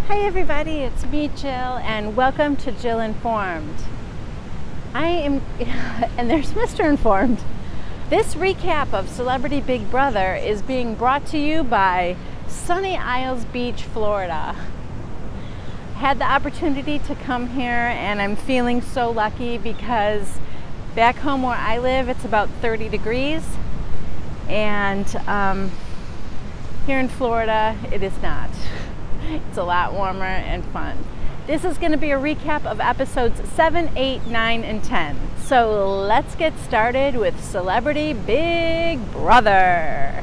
Hi everybody, it's me Jill and welcome to Jill Informed. And there's Mr. Informed. This recap of Celebrity Big Brother is being brought to you by Sunny Isles Beach, Florida. I had the opportunity to come here and I'm feeling so lucky because back home where I live it's about 30 degrees and here in Florida it is not. It's a lot warmer and fun. This is going to be a recap of episodes 7, 8, 9, and 10. So let's get started with Celebrity Big Brother.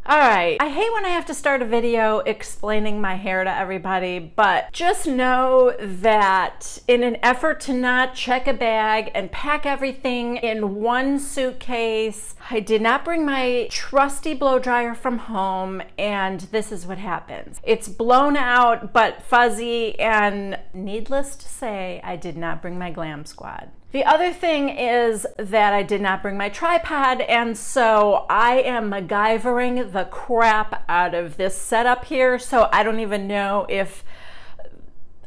All right, I hate when I have to start a video explaining my hair to everybody, but just know that in an effort to not check a bag and pack everything in one suitcase, I did not bring my trusty blow dryer from home, and this is what happens. It's blown out but fuzzy, and needless to say, I did not bring my Glam Squad. The other thing is that I did not bring my tripod, and so I am MacGyvering the crap out of this setup here, so I don't even know if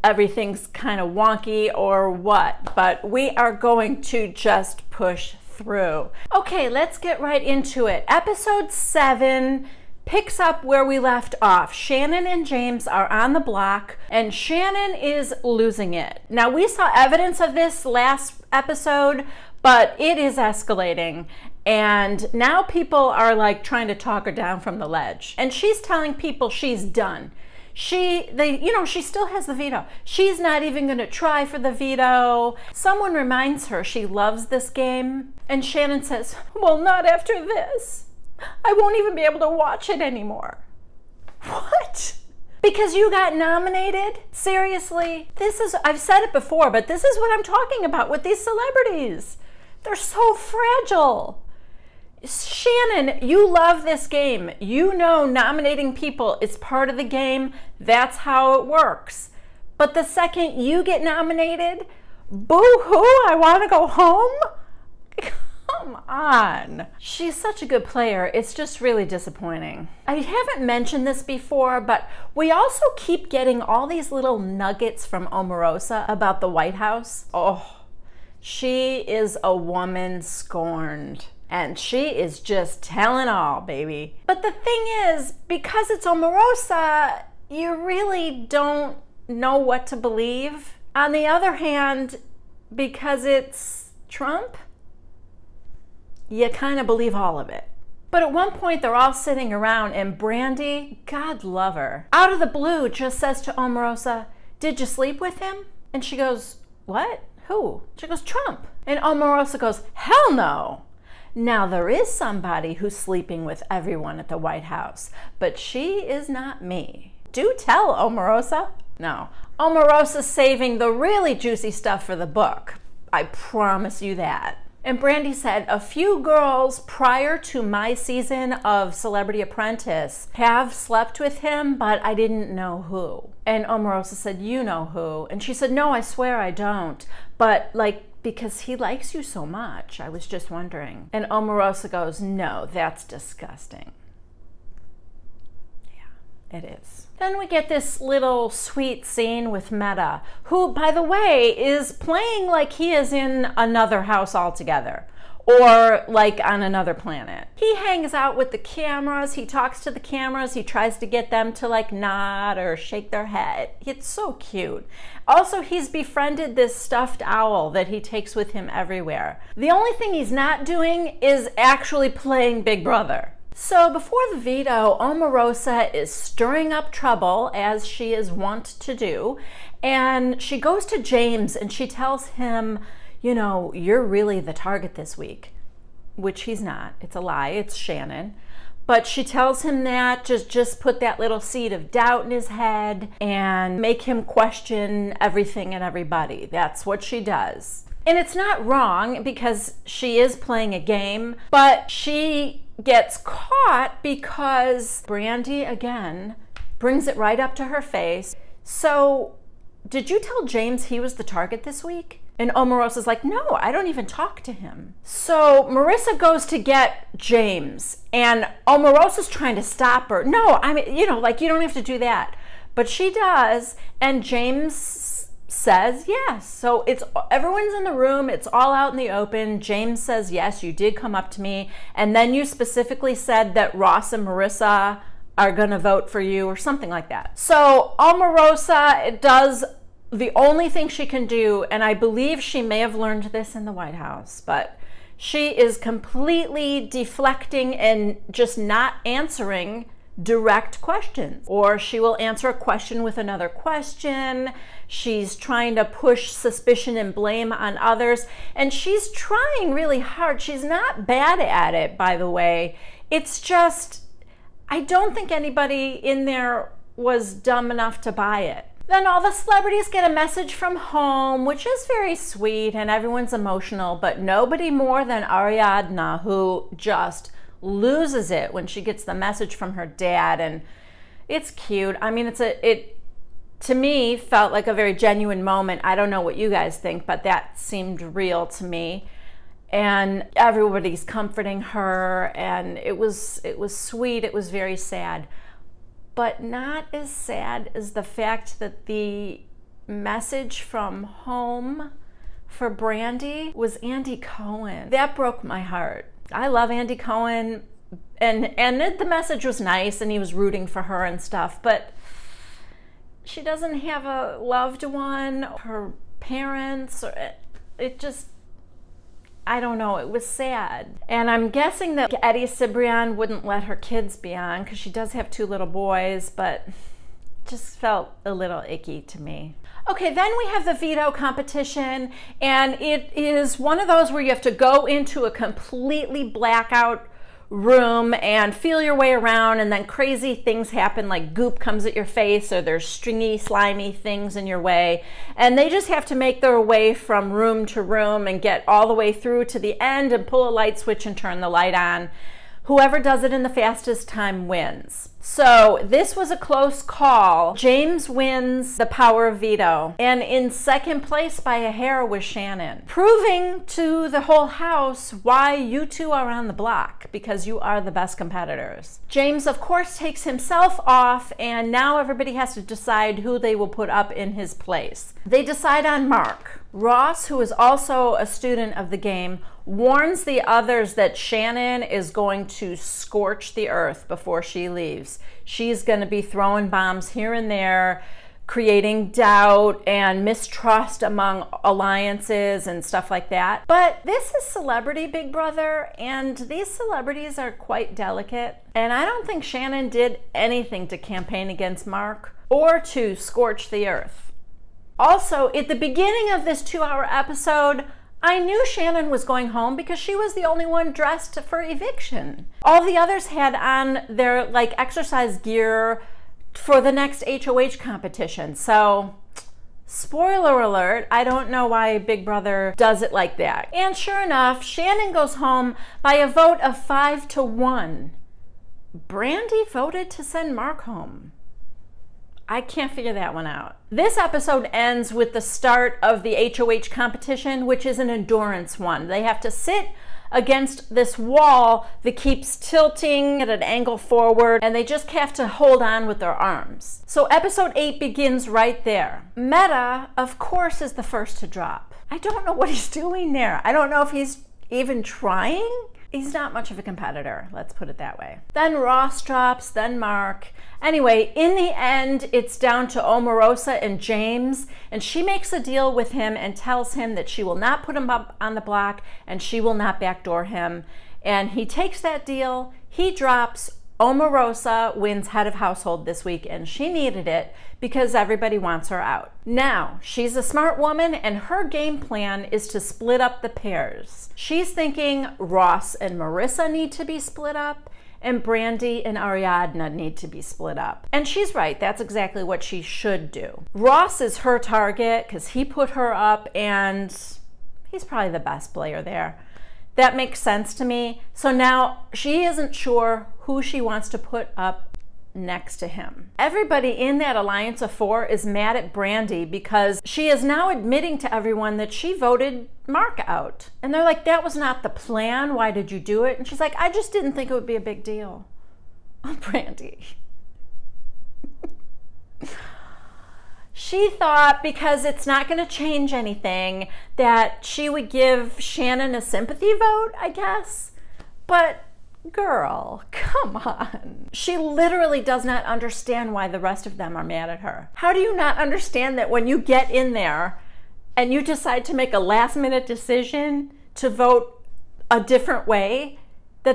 everything's kind of wonky or what, but we are going to just push through. Okay, let's get right into it. Episode 7 picks up where we left off. Shannon and James are on the block and Shannon is losing it. Now, we saw evidence of this last episode, but it is escalating. And now people are like trying to talk her down from the ledge. And she's telling people she's done. She still has the veto. She's not even going to try for the veto. Someone reminds her she loves this game. And Shannon says, well, not after this. I won't even be able to watch it anymore. What? Because you got nominated? Seriously? I've said it before, but this is what I'm talking about with these celebrities. They're so fragile. Shannon, you love this game. You know nominating people is part of the game. That's how it works. But the second you get nominated, boo-hoo, I want to go home? Come on. She's such a good player. It's just really disappointing. I haven't mentioned this before, but we also keep getting all these little nuggets from Omarosa about the White House. Oh, she is a woman scorned. And she is just telling all, baby. But the thing is, because it's Omarosa, you really don't know what to believe. On the other hand, because it's Trump, you kind of believe all of it. But at one point, they're all sitting around and Brandy, God love her, out of the blue just says to Omarosa, did you sleep with him? And she goes, what? Who? She goes, Trump. And Omarosa goes, hell no. Now, there is somebody who's sleeping with everyone at the White House, but she is not me. Do tell, Omarosa. No, Omarosa's saving the really juicy stuff for the book. I promise you that. And Brandy said, a few girls prior to my season of Celebrity Apprentice have slept with him, but I didn't know who. And Omarosa said, you know who. And she said, no, I swear I don't. But because he likes you so much, I was just wondering. And Omarosa goes, no, that's disgusting. Yeah, it is. Then we get this little sweet scene with Meta, who, by the way, is playing like he is in another house altogether, or like on another planet. He hangs out with the cameras, he talks to the cameras, he tries to get them to like nod or shake their head. It's so cute. Also, he's befriended this stuffed owl that he takes with him everywhere. The only thing he's not doing is actually playing Big Brother. So before the veto, Omarosa is stirring up trouble, as she is wont to do, and she goes to James and she tells him, you know, you're really the target this week, which he's not. It's a lie. It's Shannon. But she tells him that, just put that little seed of doubt in his head and make him question everything and everybody. That's what she does. And it's not wrong because she is playing a game, but she gets caught because Brandy, again, brings it right up to her face. So, did you tell James he was the target this week? And Omarosa's like, no, I don't even talk to him. So Marissa goes to get James and Omarosa's trying to stop her. No, I mean, you know, like, you don't have to do that. But she does, and James says yes. So everyone's in the room, it's all out in the open. James says, yes, you did come up to me, and then you specifically said that Ross and Marissa are gonna vote for you, or something like that. So Omarosa does the only thing she can do, and I believe she may have learned this in the White House, but she is completely deflecting and just not answering direct questions. Or she will answer a question with another question. She's trying to push suspicion and blame on others, and she's trying really hard. She's not bad at it, by the way. It's just, I don't think anybody in there was dumb enough to buy it. Then all the celebrities get a message from home, which is very sweet, and everyone's emotional, but nobody more than Ariadna, who just loses it when she gets the message from her dad. And it's cute. I mean, it to me felt like a very genuine moment. I don't know what you guys think, but that seemed real to me. And everybody's comforting her, and it was sweet. It was very sad. But not as sad as the fact that the message from home for Brandi was Andy Cohen. That broke my heart. I love Andy Cohen, and the message was nice, and he was rooting for her and stuff, but she doesn't have a loved one, her parents, or it just, I don't know, it was sad. And I'm guessing that Eddie Cibrian wouldn't let her kids be on, because she does have 2 little boys, but it just felt a little icky to me. Okay, then we have the veto competition, and it is one of those where you have to go into a completely blackout room and feel your way around, and then crazy things happen, like goop comes at your face, or there's stringy, slimy things in your way, and they just have to make their way from room to room and get all the way through to the end and pull a light switch and turn the light on. Whoever does it in the fastest time wins. So this was a close call. James wins the power of veto, and in second place by a hair was Shannon, proving to the whole house why you two are on the block, because you are the best competitors. James, of course, takes himself off, and now everybody has to decide who they will put up in his place. They decide on Mark. Ross, who is also a student of the game, warns the others that Shannon is going to scorch the earth before she leaves. She's going to be throwing bombs here and there, creating doubt and mistrust among alliances and stuff like that. But this is Celebrity Big Brother, and these celebrities are quite delicate. And I don't think Shannon did anything to campaign against Mark or to scorch the earth. Also, at the beginning of this 2-hour episode, I knew Shannon was going home because she was the only one dressed for eviction. All the others had on their exercise gear for the next HOH competition. So, spoiler alert, I don't know why Big Brother does it like that. And sure enough, Shannon goes home by a vote of 5-1. Brandi voted to send Mark home. I can't figure that one out. This episode ends with the start of the HOH competition, which is an endurance one. They have to sit against this wall that keeps tilting at an angle forward, and they just have to hold on with their arms. So episode 8 begins right there. Meta, of course, is the first to drop. I don't know what he's doing there. I don't know if he's even trying. He's not much of a competitor, let's put it that way. Then Ross drops, then Mark. Anyway, in the end, it's down to Omarosa and James, and she makes a deal with him and tells him that she will not put him up on the block and she will not backdoor him. And he takes that deal, he drops. Omarosa wins head of household this week, and she needed it because everybody wants her out. Now, she's a smart woman, and her game plan is to split up the pairs. She's thinking Ross and Marissa need to be split up, and Brandi and Ariadna need to be split up. And she's right, that's exactly what she should do. Ross is her target because he put her up, and he's probably the best player there. That makes sense to me. So now she isn't sure who she wants to put up next to him. Everybody in that alliance of 4 is mad at Brandi because she is now admitting to everyone that she voted Mark out. And they're like, that was not the plan. Why did you do it? And she's like, I just didn't think it would be a big deal. Oh, Brandi. She thought because it's not going to change anything that she would give Shannon a sympathy vote, I guess. But girl, come on. She literally does not understand why the rest of them are mad at her. How do you not understand that when you get in there and you decide to make a last-minute decision to vote a different way,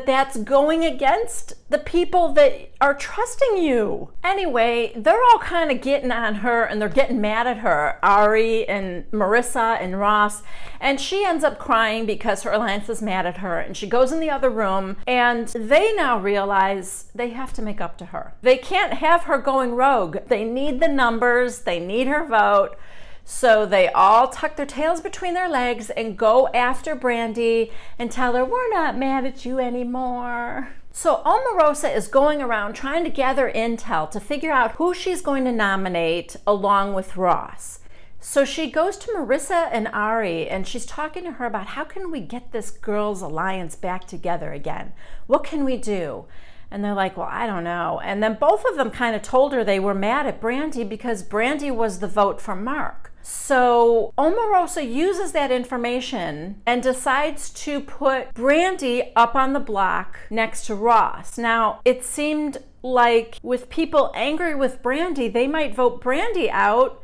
that's going against the people that are trusting you? Anyway, they're all kind of getting on her and they're getting mad at her, Ari and Marissa and Ross, and she ends up crying because her alliance is mad at her, and she goes in the other room, and they now realize they have to make up to her. They can't have her going rogue. They need the numbers, they need her vote. So they all tuck their tails between their legs and go after Brandi and tell her, we're not mad at you anymore. So Omarosa is going around trying to gather intel to figure out who she's going to nominate along with Ross. So she goes to Marissa and Ari and she's talking to her about how can we get this girls' alliance back together again? What can we do? And they're like, well, I don't know. And then both of them kind of told her they were mad at Brandi because Brandi was the vote for Mark. So Omarosa uses that information and decides to put Brandi up on the block next to Ross. Now, it seemed like with people angry with Brandi, they might vote Brandi out,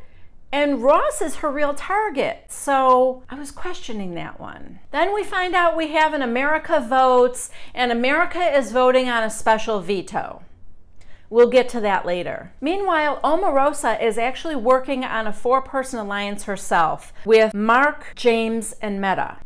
and Ross is her real target. So I was questioning that one. Then we find out we have an America Votes, and America is voting on a special veto. We'll get to that later. Meanwhile, Omarosa is actually working on a 4-person alliance herself with Mark, James, and Meta.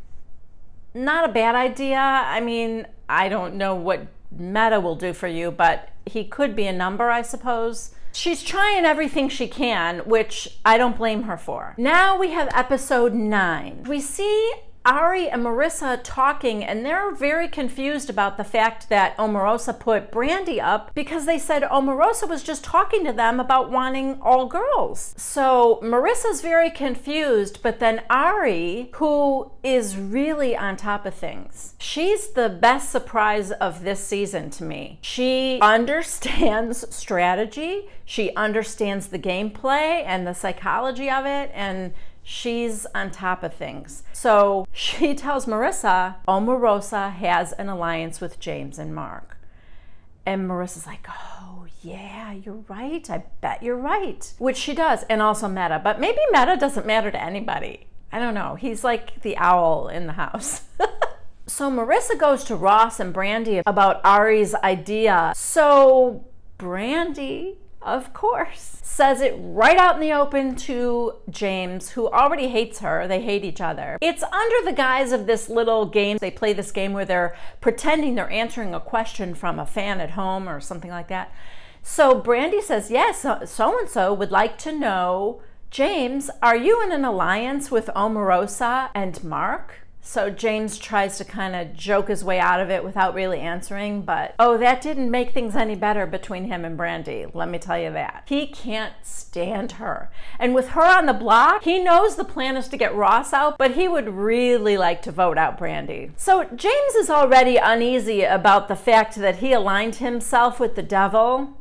Not a bad idea. I mean, I don't know what Meta will do for you, but he could be a number, I suppose. She's trying everything she can, which I don't blame her for. Now we have episode 9. We see Ari and Marissa talking, and they're very confused about the fact that Omarosa put Brandi up because they said Omarosa was just talking to them about wanting all girls. So Marissa's very confused, but then Ari, who is really on top of things, she's the best surprise of this season to me. She understands strategy, she understands the gameplay and the psychology of it, and she's on top of things. So she tells Marissa, Omarosa has an alliance with James and Mark. And Marissa's like, oh yeah, you're right. I bet you're right. Which she does, and also Meta. But maybe Meta doesn't matter to anybody. I don't know. He's like the owl in the house. So Marissa goes to Ross and Brandi about Ari's idea. So Brandi, of course, says it right out in the open to James, who already hates her. They hate each other. It's under the guise of this little game. They play this game where they're pretending they're answering a question from a fan at home or something like that. So Brandi says, yes, so-and-so would like to know, James, are you in an alliance with Omarosa and Mark? So James tries to kind of joke his way out of it without really answering, but oh, that didn't make things any better between him and Brandi, let me tell you that. He can't stand her. And with her on the block, he knows the plan is to get Ross out, but he would really like to vote out Brandi. So James is already uneasy about the fact that he aligned himself with the devil,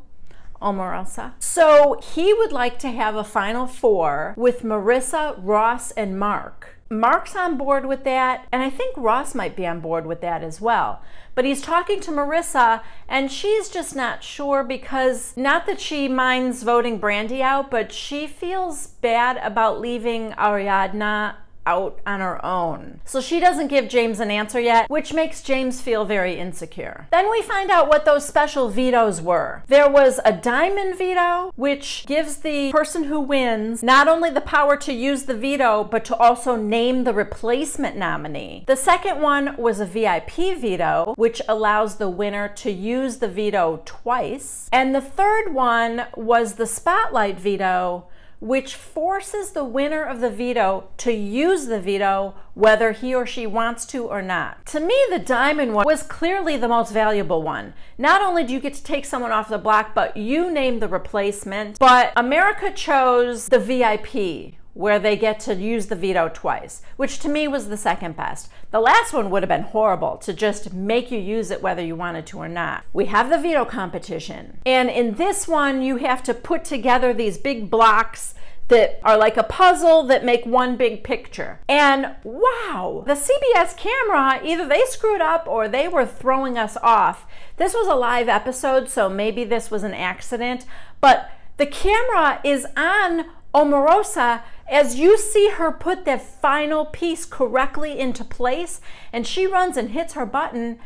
Omarosa. So he would like to have a final 4 with Marissa, Ross, and Mark. Mark's on board with that, and I think Ross might be on board with that as well. But he's talking to Marissa, and she's just not sure because, not that she minds voting Brandi out, but she feels bad about leaving Ariadna out on her own. So she doesn't give James an answer yet, which makes James feel very insecure. Then we find out what those special vetoes were. There was a diamond veto, which gives the person who wins not only the power to use the veto, but to also name the replacement nominee. The second one was a VIP veto, which allows the winner to use the veto twice. And the third one was the spotlight veto, which forces the winner of the veto to use the veto whether he or she wants to or not. To me, the diamond one was clearly the most valuable one. Not only do you get to take someone off the block, but you name the replacement. But America chose the VIP, where they get to use the veto twice, which to me was the second best. The last one would have been horrible, to just make you use it whether you wanted to or not. We have the veto competition, and in this one you have to put together these big blocks that are like a puzzle that make one big picture. And wow, the CBS camera, either they screwed up or they were throwing us off. This was a live episode, so maybe this was an accident, but the camera is on Omarosa as you see her put that final piece correctly into place, and she runs and hits her button.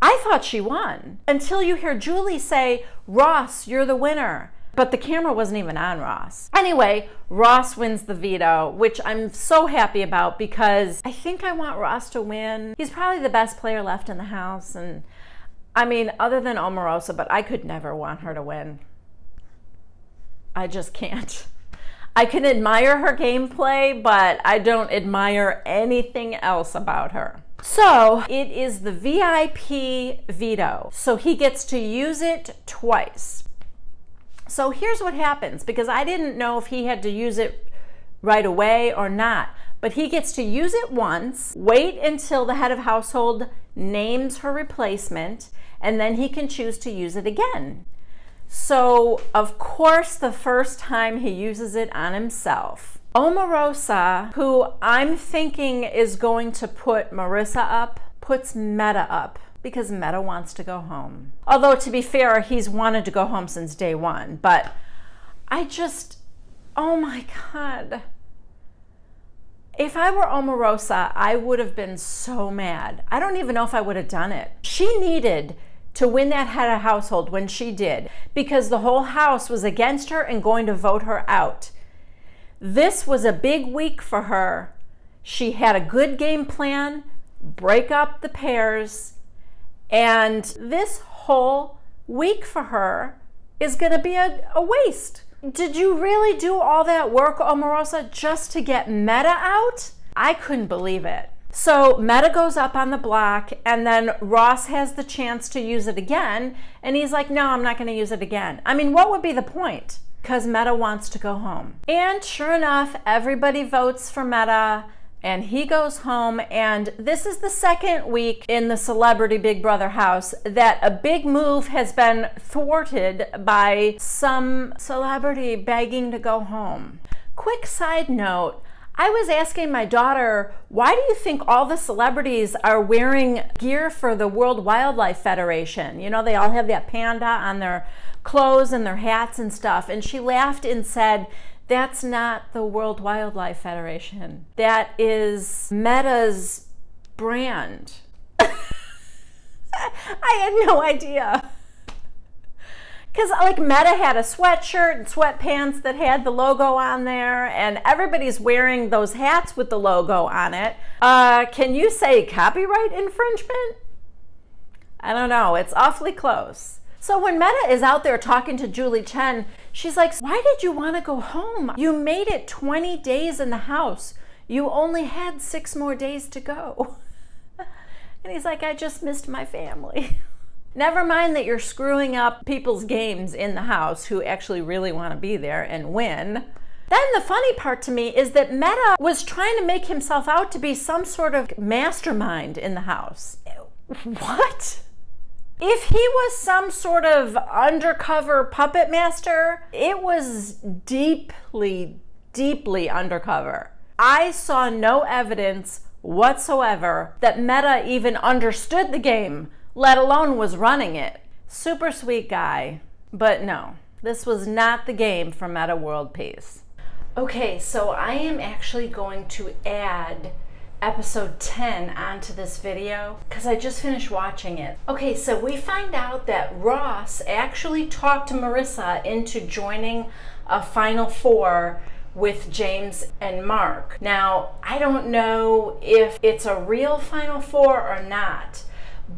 I thought she won until you hear Julie say, "Ross, you're the winner." But the camera wasn't even on Ross. Anyway, Ross wins the veto, which I'm so happy about because I think I want Ross to win. He's probably the best player left in the house, and I mean, other than Omarosa, but I could never want her to win. I just can't. I can admire her gameplay, but I don't admire anything else about her. So it is the VIP veto. So he gets to use it twice. So here's what happens, because I didn't know if he had to use it right away or not, but he gets to use it once, wait until the head of household names her replacement, and then he can choose to use it again. So, of course, the first time he uses it on himself. Omarosa, who I'm thinking is going to put Marissa up, puts Meta up because Meta wants to go home. Although, to be fair, he's wanted to go home since day one. But I just, oh my God. If I were Omarosa, I would have been so mad. I don't even know if I would have done it. She needed to win that head of household when she did, because the whole house was against her and going to vote her out. This was a big week for her. She had a good game plan, break up the pairs, and this whole week for her is going to be a waste. Did you really do all that work, Omarosa, just to get Meta out? I couldn't believe it. So Meta goes up on the block, and then Ross has the chance to use it again, and he's like, no, I'm not going to use it again. I mean, what would be the point? Because Meta wants to go home. And sure enough, everybody votes for Meta, and he goes home, and this is the second week in the Celebrity Big Brother house that a big move has been thwarted by some celebrity begging to go home. Quick side note, I was asking my daughter, why do you think all the celebrities are wearing gear for the World Wildlife Federation? You know, they all have that panda on their clothes and their hats and stuff. And she laughed and said, that's not the World Wildlife Federation. That is Meta's brand. I had no idea. Because like Meta had a sweatshirt and sweatpants that had the logo on there, and everybody's wearing those hats with the logo on it. Can you say copyright infringement? I don't know, it's awfully close. So when Meta is out there talking to Julie Chen, she's like, why did you want to go home? You made it 20 days in the house. You only had 6 more days to go. And he's like, I just missed my family. Never mind that you're screwing up people's games in the house who actually really want to be there and win. Then the funny part to me is that Meta was trying to make himself out to be some sort of mastermind in the house. What? If he was some sort of undercover puppet master, it was deeply, deeply undercover. I saw no evidence whatsoever that Meta even understood the game, let alone was running it. Super sweet guy, but no, this was not the game for Meta World Peace. Okay, so I am actually going to add episode 10 onto this video because I just finished watching it. Okay, so we find out that Ross actually talked to Marissa into joining a Final Four with James and Mark. Now, I don't know if it's a real Final Four or not,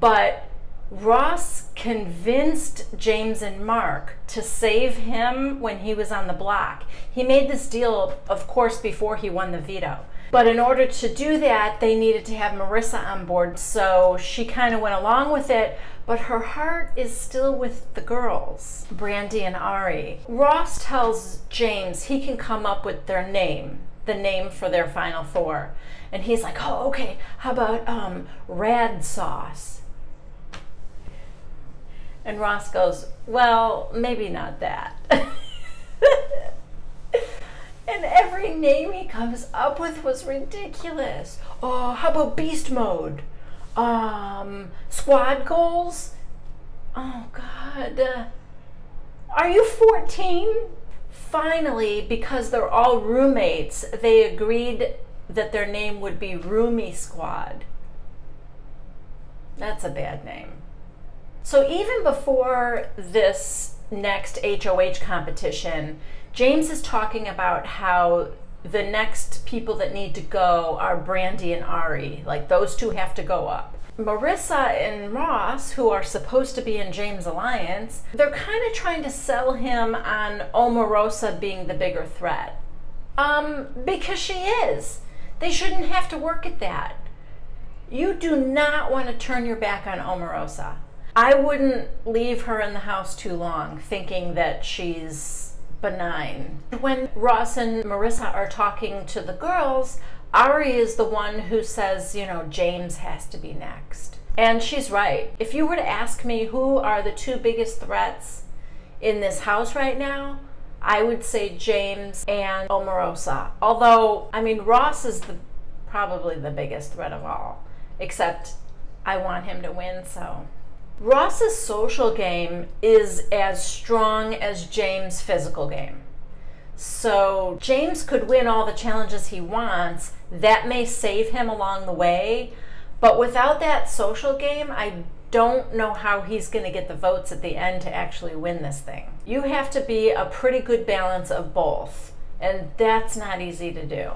but Ross convinced James and Mark to save him when he was on the block. He made this deal, of course, before he won the veto. But in order to do that, they needed to have Marissa on board, so she kind of went along with it, but her heart is still with the girls, Brandy and Ari. Ross tells James he can come up with their name, the name for their Final Four. And he's like, oh, okay, how about Rad Sauce? And Ross goes, well, maybe not that. And every name he comes up with was ridiculous. Oh, how about beast mode? Squad goals? Oh, God. Are you 14? Finally, because they're all roommates, they agreed that their name would be Roomie Squad. That's a bad name. So even before this next HOH competition, James is talking about how the next people that need to go are Brandi and Ari. Like, those two have to go up. Marissa and Ross, who are supposed to be in James' alliance, they're kind of trying to sell him on Omarosa being the bigger threat. Because she is. They shouldn't have to work at that. You do not want to turn your back on Omarosa. I wouldn't leave her in the house too long thinking that she's benign. When Ross and Marissa are talking to the girls, Ari is the one who says, you know, James has to be next. And she's right. If you were to ask me who are the two biggest threats in this house right now, I would say James and Omarosa. Although, I mean, Ross is probably the biggest threat of all. Except I want him to win, so. Ross's social game is as strong as James' physical game. So James could win all the challenges he wants. That may save him along the way. But without that social game, I don't know how he's going to get the votes at the end to actually win this thing. You have to be a pretty good balance of both. And that's not easy to do.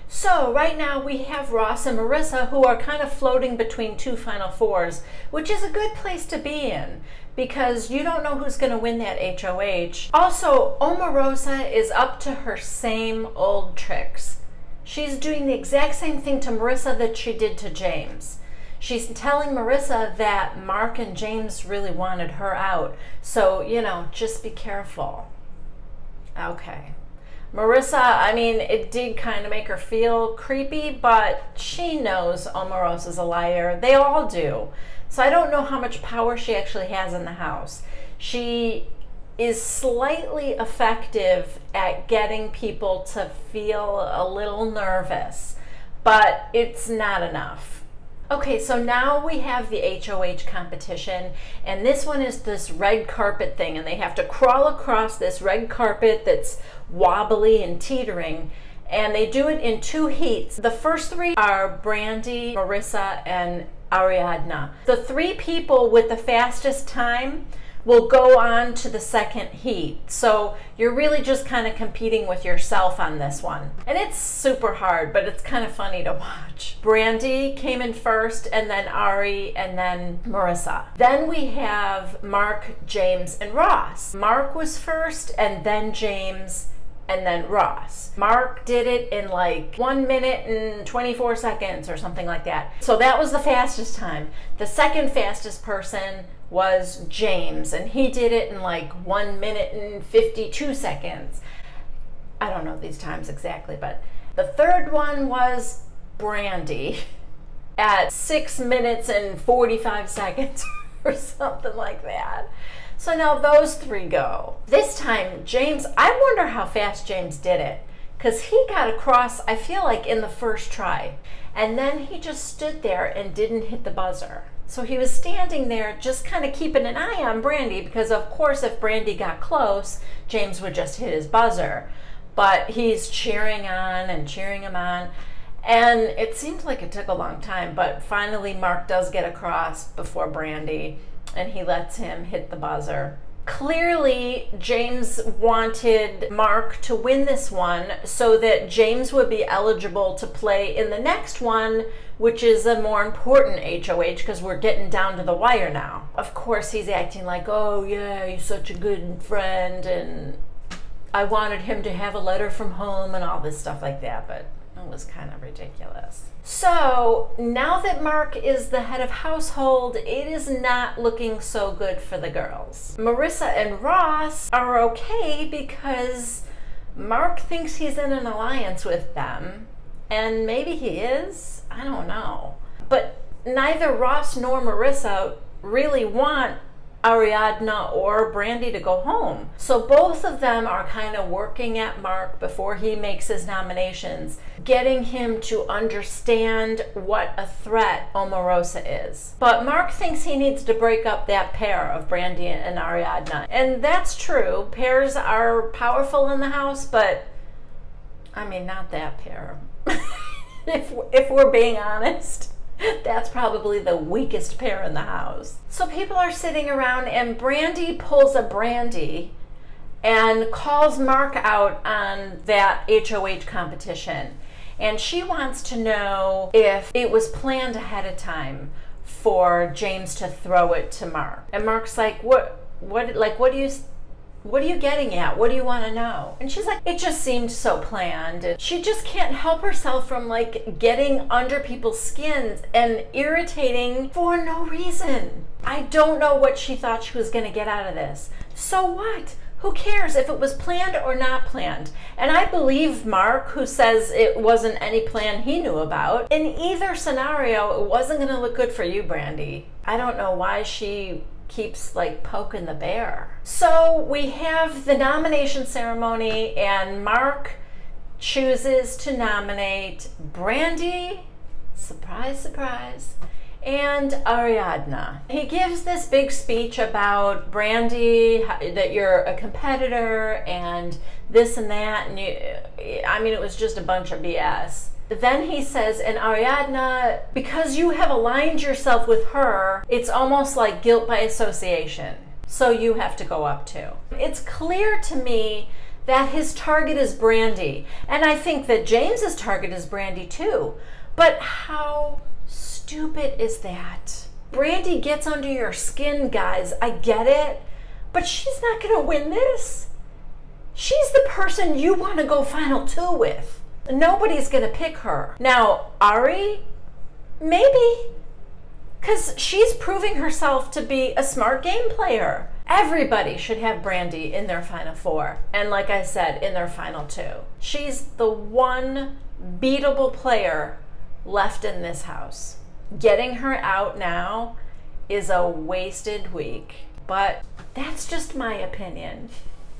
So right now we have Ross and Marissa, who are kind of floating between two Final Fours, which is a good place to be in because you don't know who's going to win that HOH. Also, Omarosa is up to her same old tricks. She's doing the exact same thing to Marissa that she did to James. She's telling Marissa that Mark and James really wanted her out. So, you know, just be careful. Okay. Marissa, I mean, it did kind of make her feel creepy, but she knows Omarosa's a liar. They all do. So I don't know how much power she actually has in the house. She is slightly effective at getting people to feel a little nervous, but it's not enough. Okay, so now we have the HOH competition, and this one is this red carpet thing, and they have to crawl across this red carpet that's wobbly and teetering, and they do it in 2 heats. The first 3 are Brandi, Marissa, and Ariadna. The 3 people with the fastest time will go on to the second heat. So you're really just kind of competing with yourself on this one. And it's super hard, but it's kind of funny to watch. Brandi came in first, and then Ari, and then Marissa. Then we have Mark, James, and Ross. Mark was first, and then James, and then Ross. Mark did it in like 1 minute and 24 seconds or something like that. So that was the fastest time. The second fastest person was James, and he did it in like 1 minute and 52 seconds. I don't know these times exactly, but the third one was Brandi at 6 minutes and 45 seconds or something like that. So now those 3 go. This time, James, I wonder how fast James did it, because he got across, I feel like, in the first try. And then he just stood there and didn't hit the buzzer. So he was standing there just kind of keeping an eye on Brandi, because of course if Brandi got close, James would just hit his buzzer. But he's cheering on and cheering him on. And it seemed like it took a long time, but finally Mark does get across before Brandi, and he lets him hit the buzzer. Clearly, James wanted Mark to win this one so that James would be eligible to play in the next one, which is a more important HOH because we're getting down to the wire now. Of course, he's acting like, oh yeah, you're such a good friend, and I wanted him to have a letter from home and all this stuff like that, but it was kind of ridiculous. So now that Mark is the head of household, it is not looking so good for the girls. Marissa and Ross are okay because Mark thinks he's in an alliance with them, and maybe he is, I don't know. But neither Ross nor Marissa really want Ariadna or Brandi to go home. So both of them are kind of working at Mark before he makes his nominations, getting him to understand what a threat Omarosa is. But Mark thinks he needs to break up that pair of Brandi and Ariadna. And that's true. Pairs are powerful in the house, but I mean, not that pair. if we're being honest. That's probably the weakest pair in the house. So people are sitting around and Brandi pulls a Brandi and calls Mark out on that HOH competition. And she wants to know if it was planned ahead of time for James to throw it to Mark. And Mark's like, what are you getting at? What do you want to know? And she's like, it just seemed so planned. And she just can't help herself from like getting under people's skins and irritating for no reason. I don't know what she thought she was going to get out of this. So what? Who cares if it was planned or not planned? And I believe Mark, who says it wasn't any plan he knew about. In either scenario, it wasn't going to look good for you, Brandi. I don't know why she keeps like poking the bear. So we have the nomination ceremony and Mark chooses to nominate Brandi, surprise, surprise, and Ariadna. He gives this big speech about Brandi, that you're a competitor and this and that, and I mean, it was just a bunch of BS. Then he says, and Ariadna, because you have aligned yourself with her, it's almost like guilt by association. So you have to go up too. It's clear to me that his target is Brandi. And I think that James's target is Brandi too. But how stupid is that? Brandi gets under your skin, guys. I get it. But she's not going to win this. She's the person you want to go final two with. Nobody's gonna pick her. Now, Ari, maybe, because she's proving herself to be a smart game player. Everybody should have Brandi in their final four, and like I said, in their final two. She's the one beatable player left in this house. Getting her out now is a wasted week, but that's just my opinion.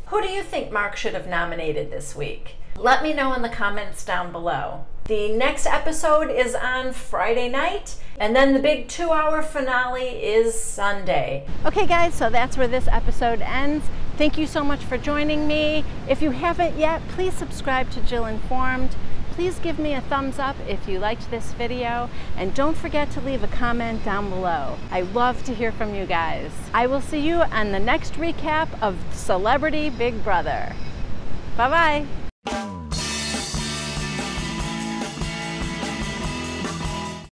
Who do you think Mark should have nominated this week? Let me know in the comments down below. The next episode is on Friday night, and then the big 2-hour finale is Sunday. Okay guys, so that's where this episode ends. Thank you so much for joining me. If you haven't yet, please subscribe to Jill Informed. Please give me a thumbs up if you liked this video, and don't forget to leave a comment down below. I love to hear from you guys. I will see you on the next recap of Celebrity Big Brother. Bye-bye.